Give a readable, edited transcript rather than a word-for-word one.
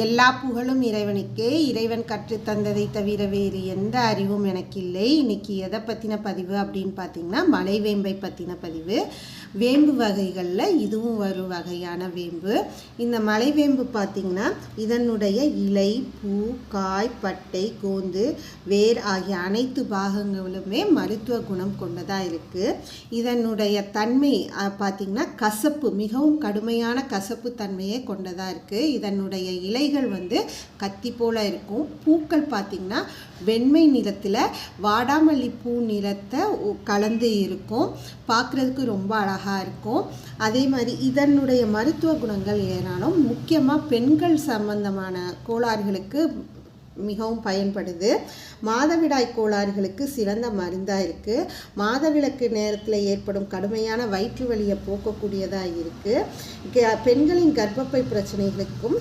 எல்லா புகழும் இறைவனுக்கே. இறைவன் கற்றுத்தந்ததை தவிர வேறு எந்த அறிவும் எனக்கு இல்லை. இன்னைக்கு எதை பற்றின பதிவு அப்படின்னு பார்த்தீங்கன்னா, மலைவேம்பை பற்றின பதிவு. வேம்பு வகைகளில் இதுவும் ஒரு வகையான வேம்பு. இந்த மலைவேம்பு பார்த்திங்கன்னா, இதனுடைய இலை, பூ, காய், பட்டை, கோந்து, வேர் ஆகிய அனைத்து பாகங்களுமே மருத்துவ குணம் கொண்டதாக இருக்குது. இதனுடைய தன்மை பார்த்திங்கன்னா கசப்பு, மிகவும் கடுமையான கசப்பு தன்மையை கொண்டதாக இருக்குது. இதனுடைய இலைகள் கத்தி போல இருக்கும். பூக்கள் பார்த்திங்கன்னா வெண்மை நிறத்தில் வாடாமல்லி பூ நிறத்தை கலந்து இருக்கும். பார்க்குறதுக்கு ரொம்ப அழகாக இருக்கும். அதே மாதிரி இதனுடைய மருத்துவ குணங்கள் ஏராளம். முக்கியமாக பெண்கள் சம்பந்தமான கோளாறுகளுக்கு மிகவும் பயன்படுது. மாதவிடாய் கோளாறுகளுக்கு சிறந்த மருந்தாக இருக்குது. மாதவிலக்கு நேரத்தில் ஏற்படும் கடுமையான வயிற்று வலியை போக்கக்கூடியதாக இருக்குது. பெண்களின் கர்ப்பப்பை பிரச்சனைகளுக்கும்